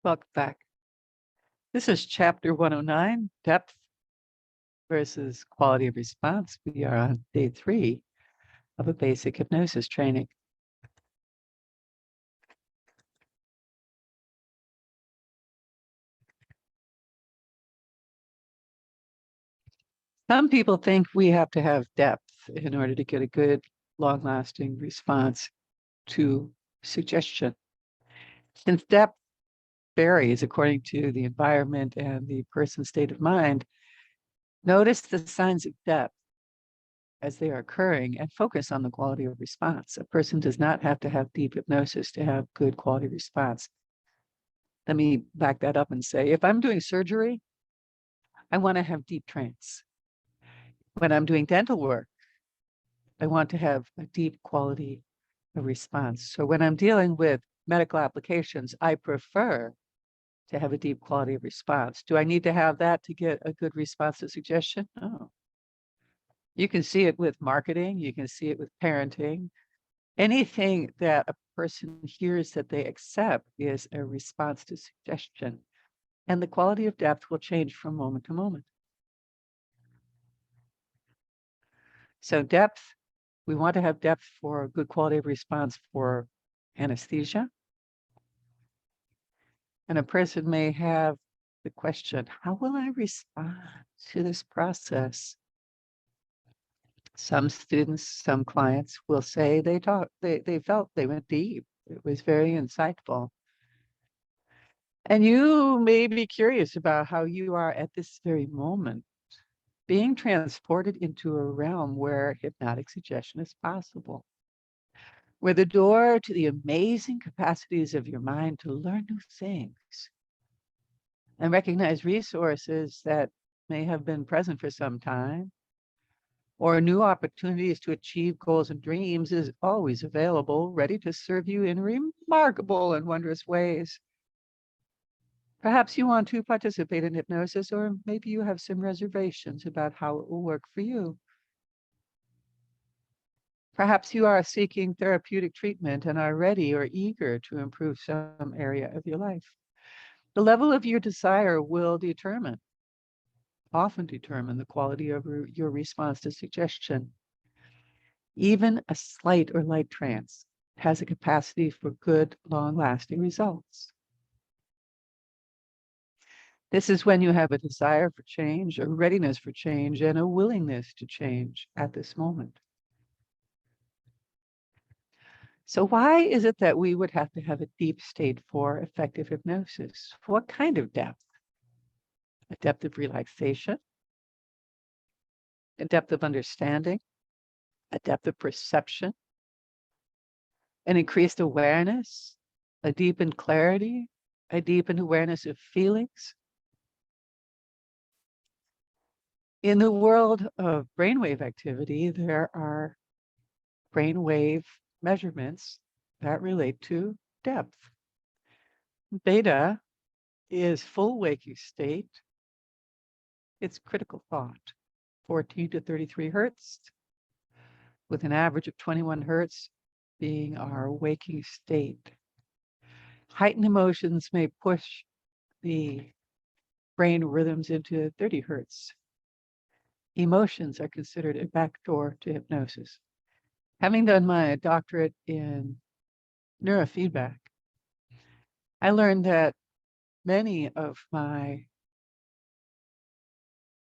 Welcome back. This is chapter 109, depth versus quality of response. We are on day 3 of a basic hypnosis training. Some people think we have to have depth in order to get a good, long-lasting response to suggestion. Since depth varies according to the environment and the person's state of mind, notice the signs of depth as they are occurring and focus on the quality of response. A person does not have to have deep hypnosis to have good quality response. Let me back that up and say, if I'm doing surgery, I want to have deep trance. When I'm doing dental work, I want to have a deep quality of response. So when I'm dealing with medical applications, I prefer to have a deep quality of response. Do I need to have that to get a good response to suggestion? No. You can see it with marketing. You can see it with parenting. Anything that a person hears that they accept is a response to suggestion. And the quality of depth will change from moment to moment. So depth, we want to have depth for good quality of response for anesthesia. And a person may have the question, how will I respond to this process? Some students, some clients will say they felt they went deep. It was very insightful. And you may be curious about how you are at this very moment, being transported into a realm where hypnotic suggestion is possible, where the door to the amazing capacities of your mind to learn new things and recognize resources that may have been present for some time, or new opportunities to achieve goals and dreams is always available, ready to serve you in remarkable and wondrous ways. Perhaps you want to participate in hypnosis, or maybe you have some reservations about how it will work for you. Perhaps you are seeking therapeutic treatment and are ready or eager to improve some area of your life. The level of your desire will often determine the quality of your response to suggestion. Even a slight or light trance has a capacity for good, long-lasting results. This is when you have a desire for change, a readiness for change, and a willingness to change at this moment. So why is it that we would have to have a deep state for effective hypnosis? What kind of depth? A depth of relaxation, a depth of understanding, a depth of perception, an increased awareness, a deepened clarity, a deepened awareness of feelings. In the world of brainwave activity, there are brainwave measurements that relate to depth. Beta is full waking state. It's critical thought, 14 to 33 hertz, with an average of 21 hertz being our waking state. Heightened emotions may push the brain rhythms into 30 hertz. Emotions are considered a backdoor to hypnosis. Having done my doctorate in neurofeedback, I learned that many of my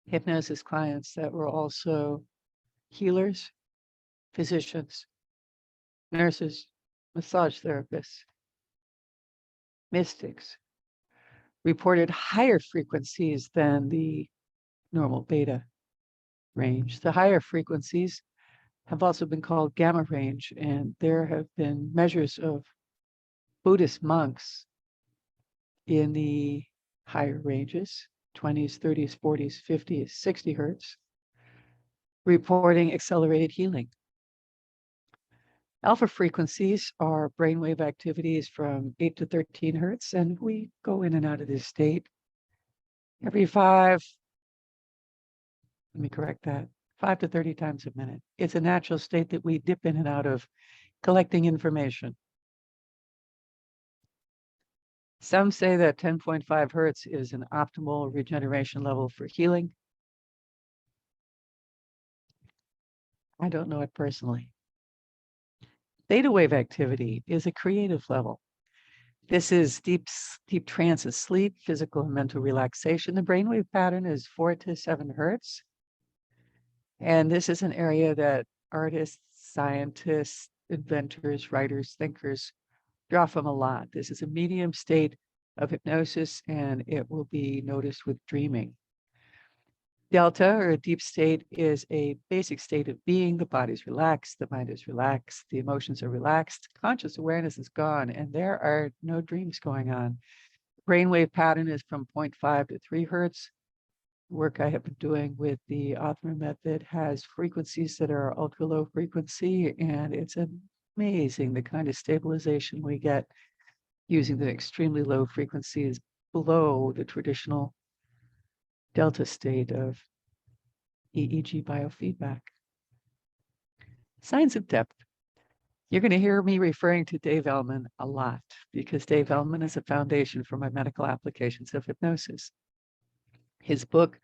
hypnosis clients that were also healers, physicians, nurses, massage therapists, mystics, reported higher frequencies than the normal beta range. The higher frequencies have also been called gamma range, and there have been measures of Buddhist monks in the higher ranges, 20s, 30s, 40s, 50s, 60 hertz, reporting accelerated healing. Alpha frequencies are brainwave activities from 8 to 13 hertz, and we go in and out of this state every 5 to 30 times a minute. It's a natural state that we dip in and out of, collecting information. Some say that 10.5 hertz is an optimal regeneration level for healing. I don't know it personally. Theta wave activity is a creative level. This is deep trance of sleep, physical and mental relaxation. The brainwave pattern is 4 to 7 hertz. And this is an area that artists, scientists, inventors, writers, thinkers draw from a lot. This is a medium state of hypnosis, and it will be noticed with dreaming. Delta, or a deep state, is a basic state of being. The body's relaxed, the mind is relaxed, the emotions are relaxed, conscious awareness is gone, and there are no dreams going on. Brainwave pattern is from 0.5 to 3 hertz. Work I have been doing with the Othman method has frequencies that are ultra low frequency, and it's amazing the kind of stabilization we get using the extremely low frequencies below the traditional delta state of EEG biofeedback. Signs of depth. You're going to hear me referring to Dave Ellman a lot because Dave Ellman is a foundation for my medical applications of hypnosis. His book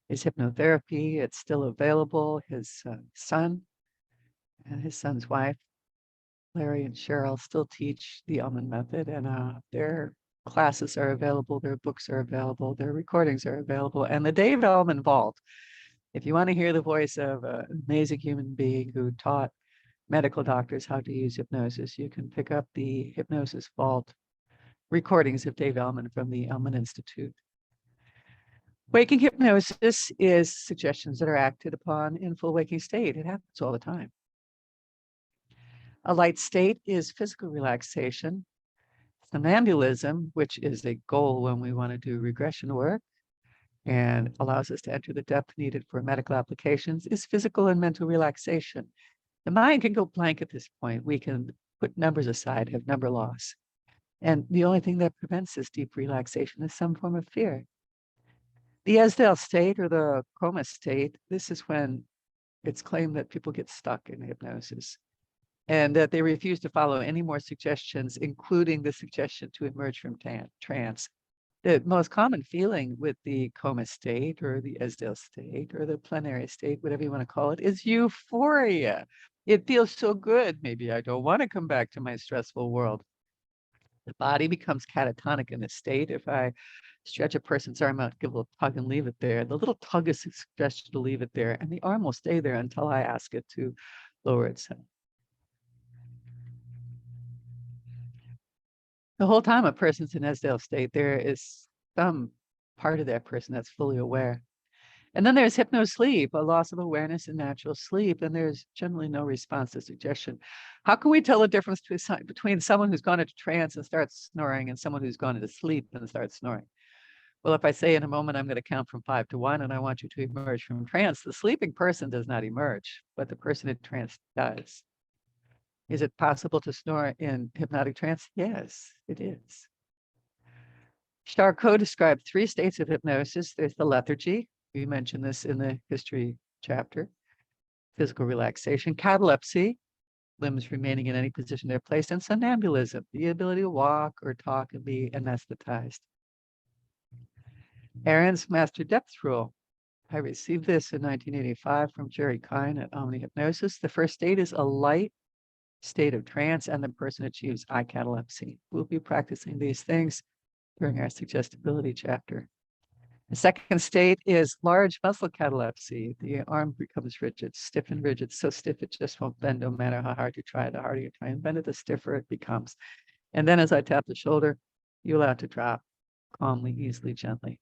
is Hypnotherapy. It's still available. His son and his son's wife, Larry and Cheryl, still teach the Ellman method, and their classes are available, their books are available, their recordings are available, and the Dave Ellman Vault. If you want to hear the voice of an amazing human being who taught medical doctors how to use hypnosis, you can pick up the Hypnosis Vault recordings of Dave Ellman from the Ellman Institute. Waking hypnosis is suggestions that are acted upon in full waking state. It happens all the time. A light state is physical relaxation. Somnambulism, which is a goal when we want to do regression work and allows us to enter the depth needed for medical applications, is physical and mental relaxation. The mind can go blank at this point. We can put numbers aside, have number loss. And the only thing that prevents this deep relaxation is some form of fear. The Esdale state, or the coma state, this is when it's claimed that people get stuck in hypnosis and that they refuse to follow any more suggestions, including the suggestion to emerge from trance. The most common feeling with the coma state or the Esdale state or the plenary state, whatever you want to call it, is euphoria. It feels so good. Maybe I don't want to come back to my stressful world. The body becomes catatonic in this state. If I stretch a person's arm out, give a little tug and leave it there, the little tug is a suggestion to leave it there, and the arm will stay there until I ask it to lower itself. The whole time a person's in Esdale state, there is some part of that person that's fully aware. And then there's hypnosleep, a loss of awareness in natural sleep, and there's generally no response to suggestion. How can we tell the difference between someone who's gone into trance and starts snoring and someone who's gone into sleep and starts snoring? Well, if I say in a moment, I'm going to count from 5 to 1 and I want you to emerge from trance, the sleeping person does not emerge, but the person in trance does. Is it possible to snore in hypnotic trance? Yes, it is. Charcot described 3 states of hypnosis. There's the lethargy. We mentioned this in the history chapter. Physical relaxation, catalepsy, limbs remaining in any position they're placed, and somnambulism, the ability to walk or talk and be anesthetized. Aaron's Master Depth Rule. I received this in 1985 from Jerry Kine at Omni Hypnosis. The first state is a light state of trance, and the person achieves eye catalepsy. We'll be practicing these things during our suggestibility chapter. The second state is large muscle catalepsy. The arm becomes rigid, stiff and rigid, so stiff it just won't bend no matter how hard you try. The harder you try and bend it, the stiffer it becomes. And then as I tap the shoulder, you allow it to drop calmly, easily, gently.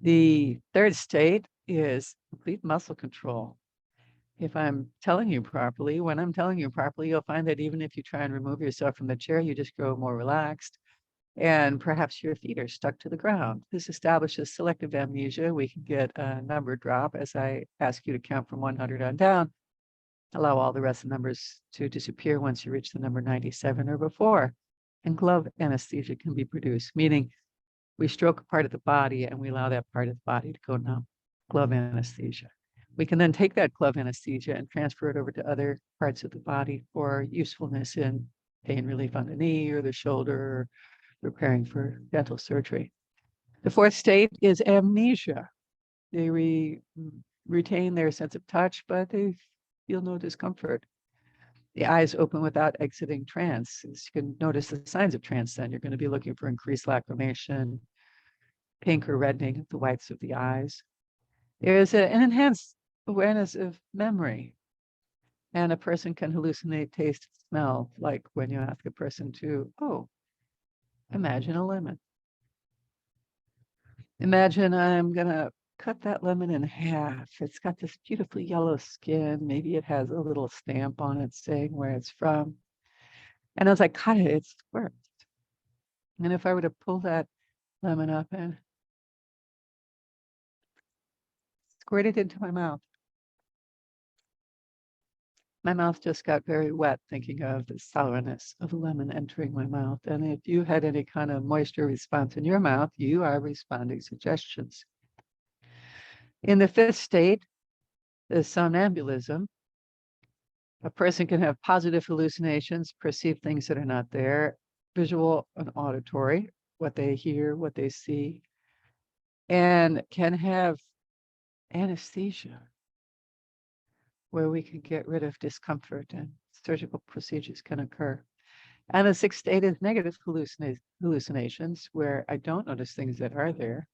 The third state is complete muscle control. If I'm telling you properly, when I'm telling you properly, you'll find that even if you try and remove yourself from the chair, you just grow more relaxed. And perhaps your feet are stuck to the ground. This establishes selective amnesia. We can get a number drop as I ask you to count from 100 on down. Allow all the rest of the numbers to disappear once you reach the number 97 or before. And glove anesthesia can be produced, meaning we stroke a part of the body and we allow that part of the body to go numb. Glove anesthesia. We can then take that glove anesthesia and transfer it over to other parts of the body for usefulness in pain relief on the knee or the shoulder, preparing for dental surgery. The fourth state is amnesia. They retain their sense of touch, but they feel no discomfort. The eyes open without exiting trance. As you can notice the signs of trance, then you're going to be looking for increased lacrimation, pink or reddening of the whites of the eyes. There's an enhanced awareness of memory, and a person can hallucinate taste and smell, like when you ask a person to, oh, imagine a lemon. Imagine I'm going to cut that lemon in half. It's got this beautiful yellow skin. Maybe it has a little stamp on it saying where it's from. And as I cut it, it's squirts. And if I were to pull that lemon up and squirt it into my mouth just got very wet thinking of the sourness of a lemon entering my mouth. And if you had any kind of moisture response in your mouth, you are responding suggestions. In the fifth state, the somnambulism, a person can have positive hallucinations, perceive things that are not there, visual and auditory, what they hear, what they see, and can have anesthesia, where we can get rid of discomfort and surgical procedures can occur. And the sixth state is negative hallucinations, where I don't notice things that are there,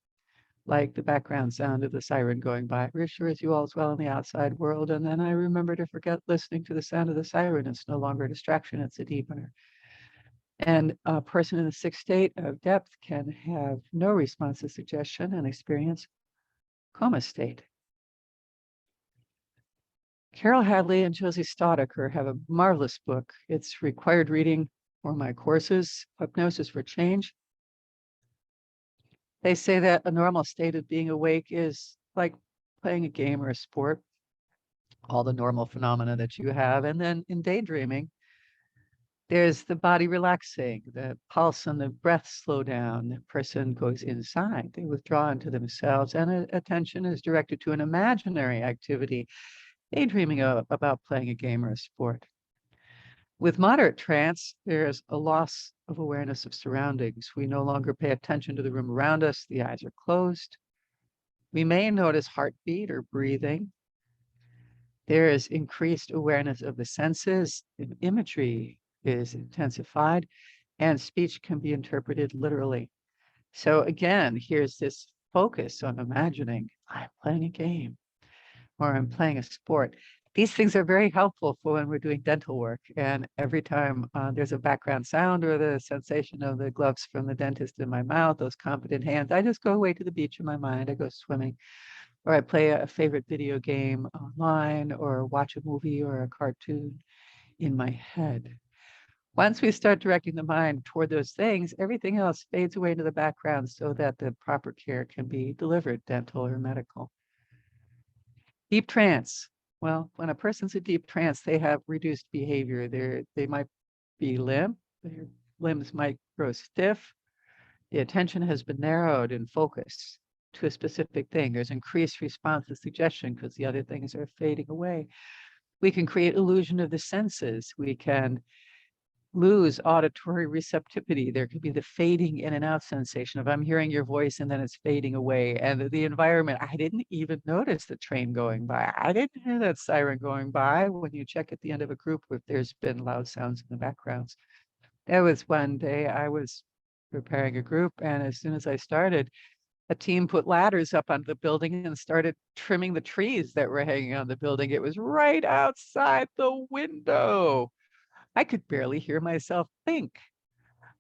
like the background sound of the siren going by, reassures you all is well in the outside world. And then I remember to forget listening to the sound of the siren. It's no longer a distraction, it's a deepener. And a person in the sixth state of depth can have no response to suggestion and experience coma state. Carol Hadley and Josie Staudacher have a marvelous book. It's required reading for my courses, Hypnosis for Change. They say that a normal state of being awake is like playing a game or a sport, all the normal phenomena that you have. And then in daydreaming, there's the body relaxing, the pulse and the breath slow down. The person goes inside, they withdraw into themselves, and attention is directed to an imaginary activity, daydreaming about playing a game or a sport. With moderate trance, there's a loss of awareness of surroundings. We no longer pay attention to the room around us. The eyes are closed. We may notice heartbeat or breathing. There is increased awareness of the senses. Imagery is intensified, and speech can be interpreted literally. So again, here's this focus on imagining I'm playing a game or I'm playing a sport. These things are very helpful for when we're doing dental work. And every time there's a background sound or the sensation of the gloves from the dentist in my mouth, those competent hands, I just go away to the beach in my mind. I go swimming, or I play a favorite video game online, or watch a movie or a cartoon in my head. Once we start directing the mind toward those things, everything else fades away into the background so that the proper care can be delivered, dental or medical. Deep trance. Well, when a person's in deep trance, they have reduced behavior. They might be limp, their limbs might grow stiff. The attention has been narrowed in focus to a specific thing. There's increased response to suggestion because the other things are fading away. We can create illusion of the senses. We can lose auditory receptivity. There could be the fading in and out sensation of I'm hearing your voice and then it's fading away. And the environment, I didn't even notice the train going by. I didn't hear that siren going by. When you check at the end of a group, if there's been loud sounds in the backgrounds. There was one day I was preparing a group, and as soon as I started, a team put ladders up on the building and started trimming the trees that were hanging on the building. It was right outside the window. I could barely hear myself think,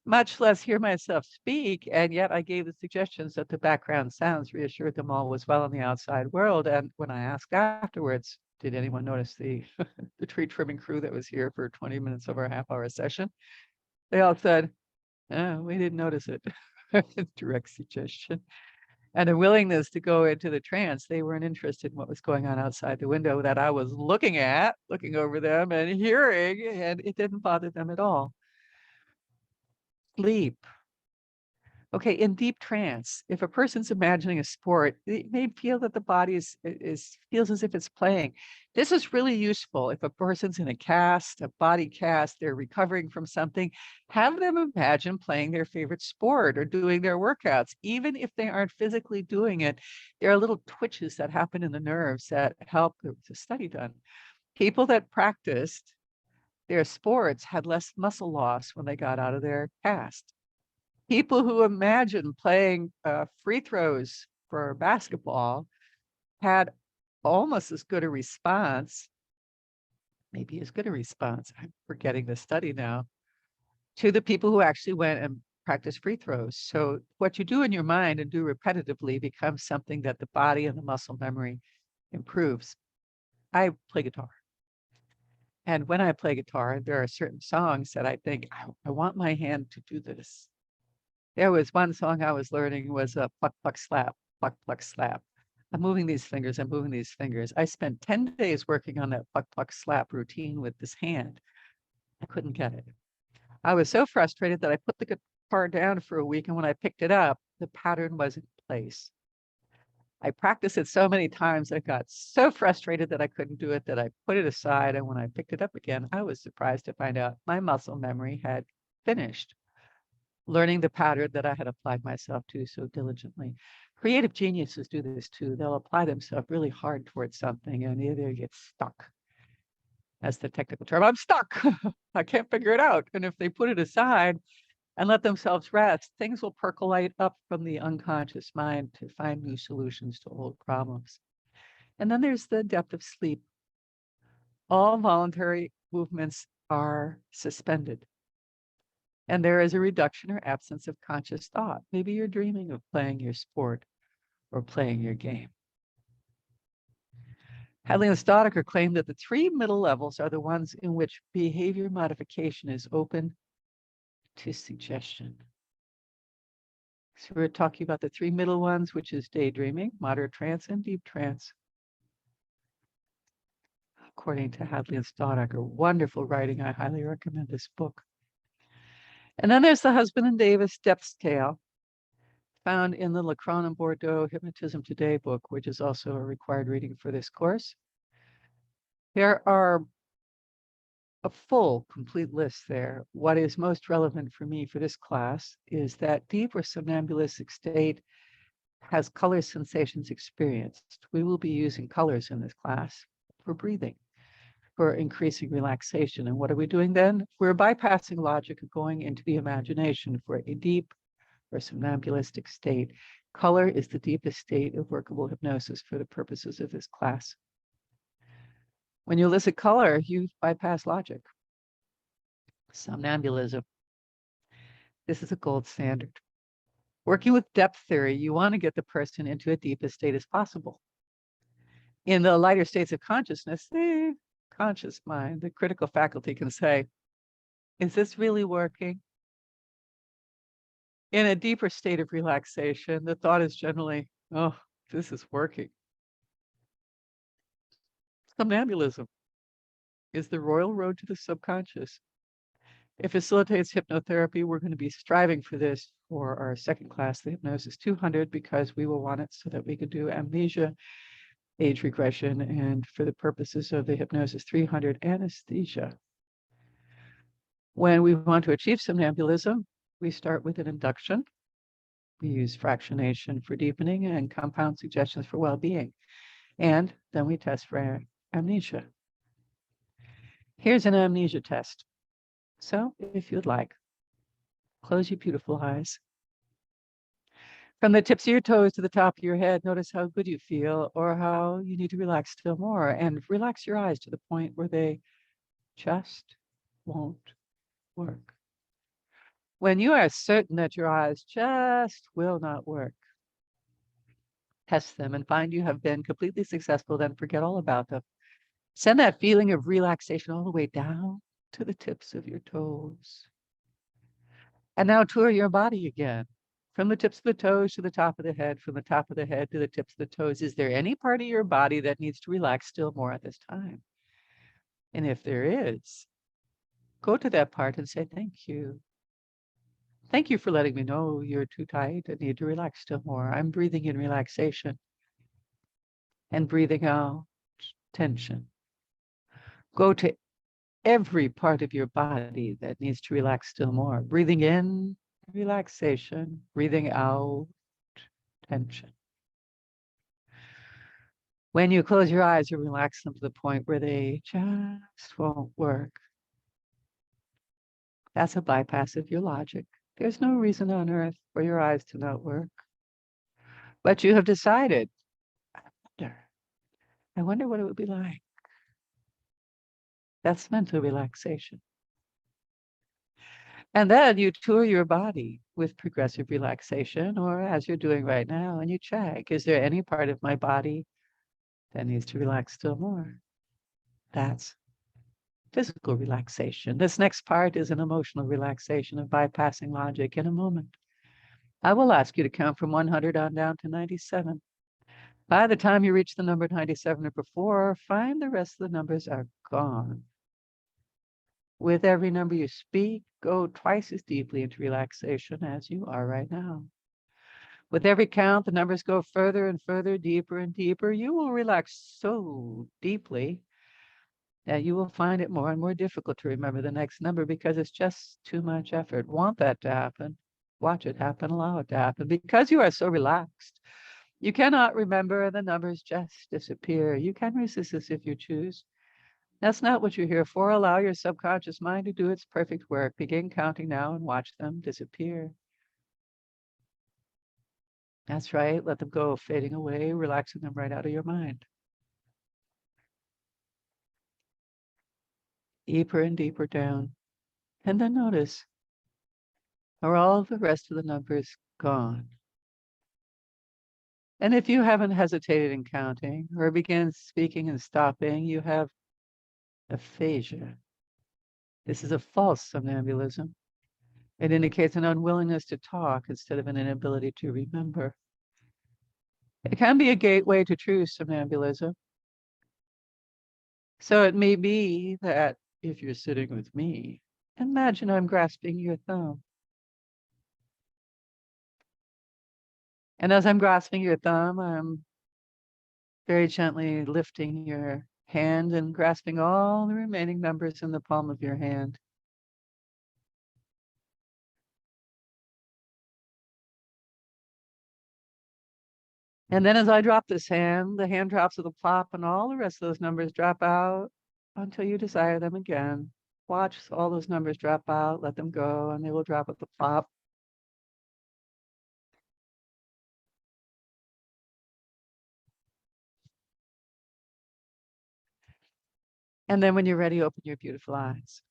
much less hear myself speak. And yet I gave the suggestions that the background sounds reassured them all was well in the outside world. And when I asked afterwards, did anyone notice the, the tree trimming crew that was here for 20 minutes of our half-hour session? They all said, oh, we didn't notice it. Direct suggestion. And a willingness to go into the trance. They weren't interested in what was going on outside the window that I was looking over them and hearing, and it didn't bother them at all. Sleep. Okay, in deep trance, if a person's imagining a sport, it may feel that the body feels as if it's playing. This is really useful if a person's in a cast, a body cast, they're recovering from something. Have them imagine playing their favorite sport or doing their workouts, even if they aren't physically doing it. There are little twitches that happen in the nerves that help. There was a study done. People that practiced their sports had less muscle loss when they got out of their cast. People who imagine playing free throws for basketball had almost as good a response, maybe as good a response, I'm forgetting the study now, to the people who actually went and practiced free throws. So what you do in your mind and do repetitively becomes something that the body and the muscle memory improves. I play guitar. And when I play guitar, there are certain songs that I think, I want my hand to do this. There was one song I was learning was a pluck, pluck, slap, pluck, pluck, slap. I'm moving these fingers, I'm moving these fingers. I spent 10 days working on that pluck, pluck, slap routine with this hand. I couldn't get it. I was so frustrated that I put the guitar down for a week, and when I picked it up, the pattern was in place. I practiced it so many times that I got so frustrated that I couldn't do it that I put it aside, and when I picked it up again, I was surprised to find out my muscle memory had finished learning the pattern that I had applied myself to so diligently. Creative geniuses do this too. They'll apply themselves really hard towards something and either get stuck. That's the technical term. I'm stuck. I can't figure it out. And if they put it aside and let themselves rest, things will percolate up from the unconscious mind to find new solutions to old problems. And then there's the depth of sleep. All voluntary movements are suspended. And there is a reduction or absence of conscious thought. Maybe you're dreaming of playing your sport or playing your game. Hadley and Staudinger claimed that the three middle levels are the ones in which behavior modification is open to suggestion. So we're talking about the three middle ones, which is daydreaming, moderate trance, and deep trance. According to Hadley and Staudinger, wonderful writing. I highly recommend this book. And then there's the Husband and Davis depth scale, found in the Lacron and Bordeaux Hypnotism Today book, which is also a required reading for this course. There are a full, complete list there. What is most relevant for me for this class is that deep or somnambulistic state has color sensations experienced. We will be using colors in this class for breathing, for increasing relaxation. And what are we doing then? We're bypassing logic and going into the imagination for a deep or somnambulistic state. Color is the deepest state of workable hypnosis for the purposes of this class. When you elicit color, you bypass logic. Somnambulism. This is a gold standard. Working with depth theory, you want to get the person into a deepest state as possible. In the lighter states of consciousness, the conscious mind, the critical faculty can say, is this really working? In a deeper state of relaxation, the thought is generally, oh, this is working. Somnambulism is the royal road to the subconscious. It facilitates hypnotherapy. We're going to be striving for this for our second class, the Hypnosis 200, because we will want it so that we can do amnesia, age regression, and for the purposes of the Hypnosis 300, anesthesia. When we want to achieve somnambulism, we start with an induction. We use fractionation for deepening and compound suggestions for well-being. And then we test for amnesia. Here's an amnesia test. So if you'd like, close your beautiful eyes. From the tips of your toes to the top of your head, notice how good you feel or how you need to relax still more, and relax your eyes to the point where they just won't work. When you are certain that your eyes just will not work, test them and find you have been completely successful, then forget all about them. Send that feeling of relaxation all the way down to the tips of your toes. And now tour your body again. From the tips of the toes to the top of the head, from the top of the head to the tips of the toes. Is there any part of your body that needs to relax still more at this time? And if there is, go to that part and say, thank you. Thank you for letting me know you're too tight and need to relax still more. I'm breathing in relaxation and breathing out tension. Go to every part of your body that needs to relax still more. Breathing in, relaxation. Breathing out, tension. When you close your eyes, you relax them to the point where they just won't work. That's a bypass of your logic. There's no reason on earth for your eyes to not work. But you have decided, I wonder, I wonder what it would be like. That's mental relaxation. And then you tour your body with progressive relaxation, or as you're doing right now, and you check, is there any part of my body that needs to relax still more? That's physical relaxation. This next part is an emotional relaxation of bypassing logic. In a moment, I will ask you to count from 100 on down to 97. By the time you reach the number 97 or before, find the rest of the numbers are gone. With every number you speak, go twice as deeply into relaxation as you are right now. With every count, the numbers go further and further, deeper and deeper. You will relax so deeply that you will find it more and more difficult to remember the next number because it's just too much effort. Want that to happen? Watch it happen, allow it to happen. Because you are so relaxed, you cannot remember, the numbers just disappear. You can resist this if you choose. That's not what you're here for. Allow your subconscious mind to do its perfect work. Begin counting now and watch them disappear. That's right. Let them go fading away, relaxing them right out of your mind. Deeper and deeper down. And then notice, are all the rest of the numbers gone? And if you haven't hesitated in counting or began speaking and stopping, you have aphasia. This is a false somnambulism. It indicates an unwillingness to talk instead of an inability to remember. It can be a gateway to true somnambulism. So it may be that if you're sitting with me, imagine I'm grasping your thumb. And as I'm grasping your thumb, I'm very gently lifting your hand and grasping all the remaining numbers in the palm of your hand. And then as I drop this hand, the hand drops with a plop and all the rest of those numbers drop out until you desire them again. Watch all those numbers drop out, let them go, and they will drop with a plop. And then when you're ready, open your beautiful eyes.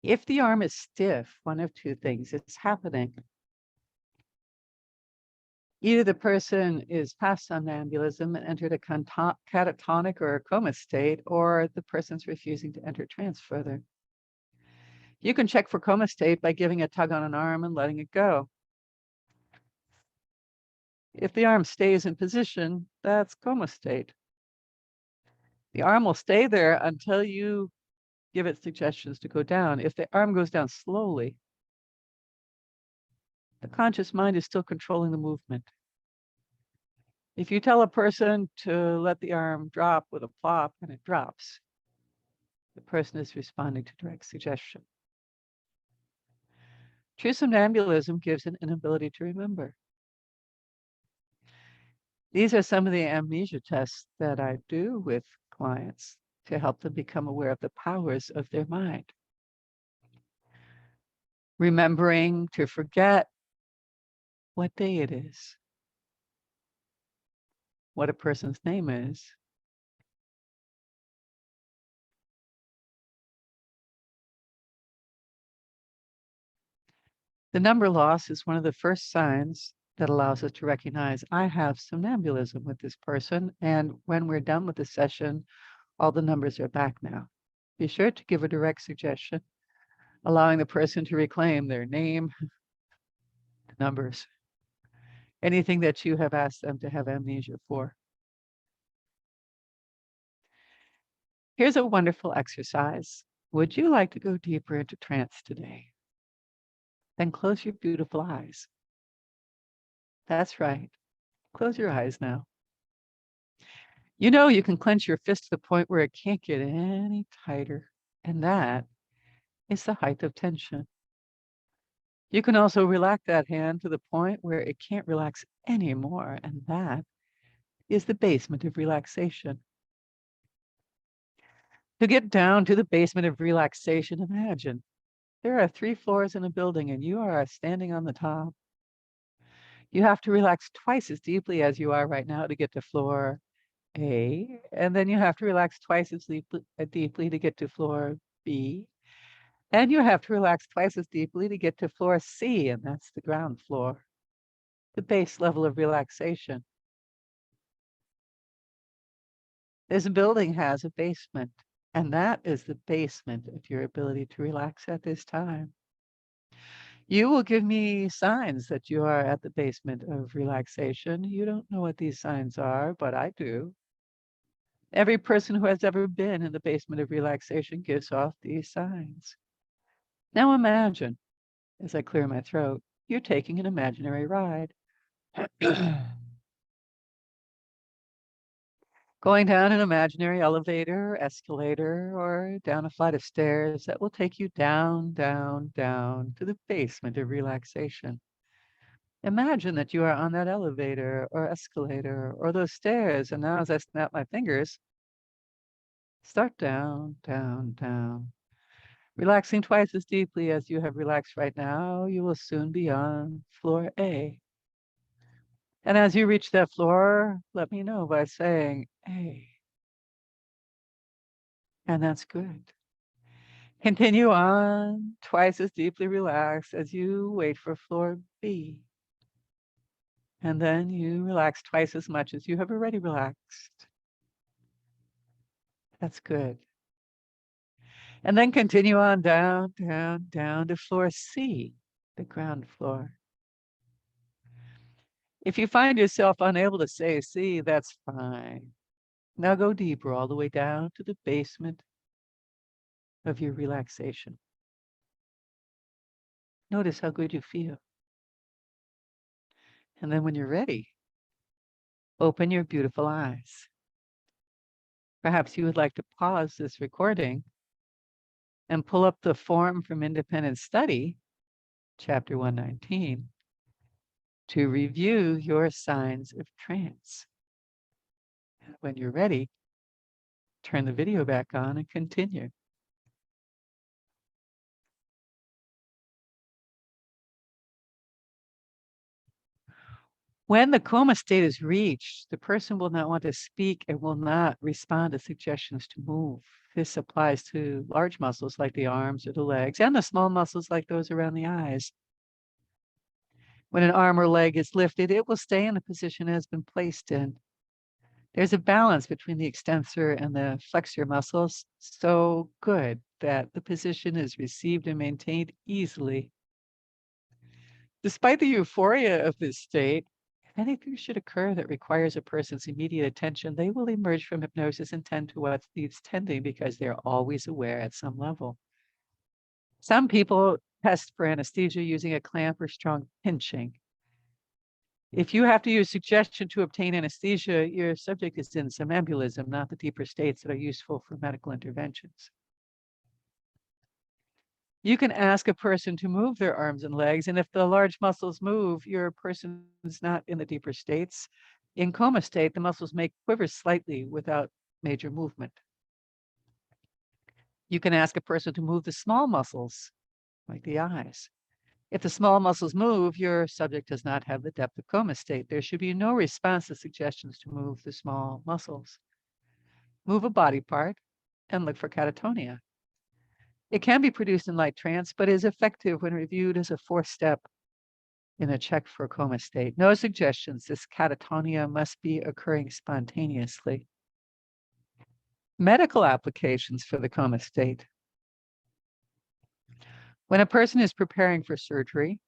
If the arm is stiff, one of two things is happening. Either the person is past somnambulism and entered a catatonic or a coma state, or the person's refusing to enter trance further. You can check for coma state by giving a tug on an arm and letting it go. If the arm stays in position, that's coma state. The arm will stay there until you give it suggestions to go down. If the arm goes down slowly, the conscious mind is still controlling the movement. If you tell a person to let the arm drop with a plop and it drops, the person is responding to direct suggestion. True somnambulism gives an inability to remember. These are some of the amnesia tests that I do with clients to help them become aware of the powers of their mind. Remembering to forget what day it is, what a person's name is, the number loss is one of the first signs that allows us to recognize I have somnambulism with this person. And when we're done with the session, all the numbers are back now. Be sure to give a direct suggestion, allowing the person to reclaim their name, the numbers, anything that you have asked them to have amnesia for. Here's a wonderful exercise. Would you like to go deeper into trance today? Then close your beautiful eyes. That's right. Close your eyes now. You know you can clench your fist to the point where it can't get any tighter, and that is the height of tension. You can also relax that hand to the point where it can't relax anymore, and that is the basement of relaxation. To get down to the basement of relaxation, imagine there are 3 floors in a building and you are standing on the top. You have to relax twice as deeply as you are right now to get to floor A, and then you have to relax twice as deeply to get to floor B, and you have to relax twice as deeply to get to floor C, and that's the ground floor, the base level of relaxation. This building has a basement, and that is the basement of your ability to relax at this time. You will give me signs that you are at the basement of relaxation. You don't know what these signs are, but I do. Every person who has ever been in the basement of relaxation gives off these signs. Now imagine, as I clear my throat, you're taking an imaginary ride. Going down an imaginary elevator, escalator, or down a flight of stairs that will take you down, down, down to the basement of relaxation. Imagine that you are on that elevator or escalator or those stairs, and now as I snap my fingers, start down, down, down. Relaxing twice as deeply as you have relaxed right now, you will soon be on floor A. And as you reach that floor, let me know by saying A. And that's good. Continue on, twice as deeply relaxed as you wait for floor B. And then you relax twice as much as you have already relaxed. That's good. And then continue on down, down, down to floor C, the ground floor. If you find yourself unable to say C, that's fine. Now go deeper all the way down to the basement of your relaxation. Notice how good you feel. And then when you're ready, open your beautiful eyes. Perhaps you would like to pause this recording and pull up the form from Independent Study, Chapter 119, to review your signs of trance. When you're ready, turn the video back on and continue. When the coma state is reached, the person will not want to speak and will not respond to suggestions to move. This applies to large muscles like the arms or the legs and the small muscles like those around the eyes. When an arm or leg is lifted, it will stay in the position it has been placed in. There's a balance between the extensor and the flexor muscles, so good that the position is received and maintained easily. Despite the euphoria of this state, if anything should occur that requires a person's immediate attention, they will emerge from hypnosis and tend to what needs tending because they're always aware at some level. Some people test for anesthesia using a clamp or strong pinching. If you have to use suggestion to obtain anesthesia, your subject is in somnambulism, not the deeper states that are useful for medical interventions. You can ask a person to move their arms and legs, and if the large muscles move, your person is not in the deeper states. In coma state, the muscles may quiver slightly without major movement. You can ask a person to move the small muscles, like the eyes. If the small muscles move, your subject does not have the depth of coma state. There should be no response to suggestions to move the small muscles. Move a body part and look for catatonia. It can be produced in light trance, but is effective when reviewed as a fourth step in a check for coma state. No suggestions. This catatonia must be occurring spontaneously. Medical applications for the coma state. When a person is preparing for surgery,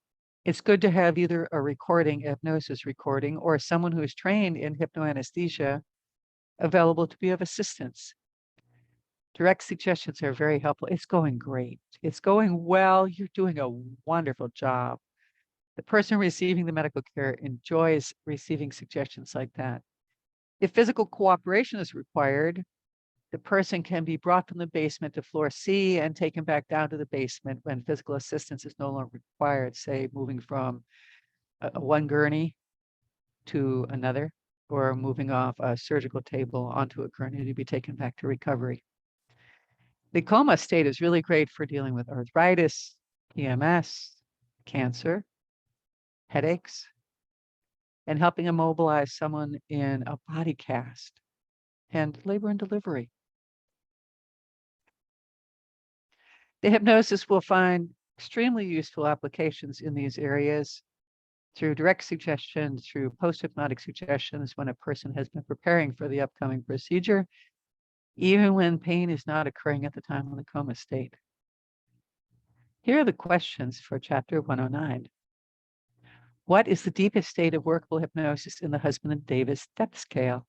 it's good to have either a recording, hypnosis recording, or someone who is trained in hypnoanesthesia available to be of assistance. Direct suggestions are very helpful. It's going great. It's going well. You're doing a wonderful job. The person receiving the medical care enjoys receiving suggestions like that. If physical cooperation is required, the person can be brought from the basement to floor C and taken back down to the basement when physical assistance is no longer required, say moving from one gurney to another, or moving off a surgical table onto a gurney to be taken back to recovery. The coma state is really great for dealing with arthritis, PMS, cancer, headaches, and helping immobilize someone in a body cast and labor and delivery. The hypnosis will find extremely useful applications in these areas through direct suggestion, through post-hypnotic suggestions when a person has been preparing for the upcoming procedure, even when pain is not occurring at the time of the coma state. Here are the questions for chapter 109. What is the deepest state of workable hypnosis in the Husband and Davis depth scale?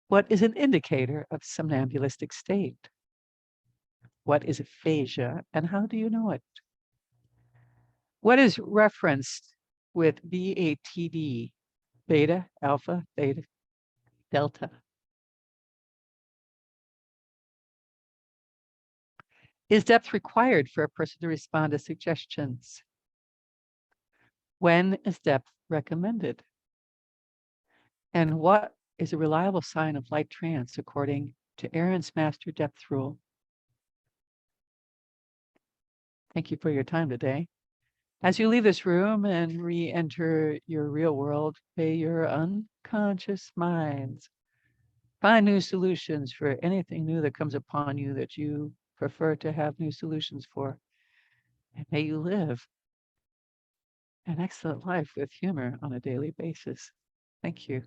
What is an indicator of somnambulistic state? What is aphasia and how do you know it? What is referenced with BATD, beta, alpha, theta, delta? Is depth required for a person to respond to suggestions? When is depth recommended? And what is a reliable sign of light trance according to Aaron's master depth rule? Thank you for your time today. As you leave this room and re-enter your real world, may your unconscious minds find new solutions for anything new that comes upon you that you prefer to have new solutions for. And may you live an excellent life with humor on a daily basis. Thank you.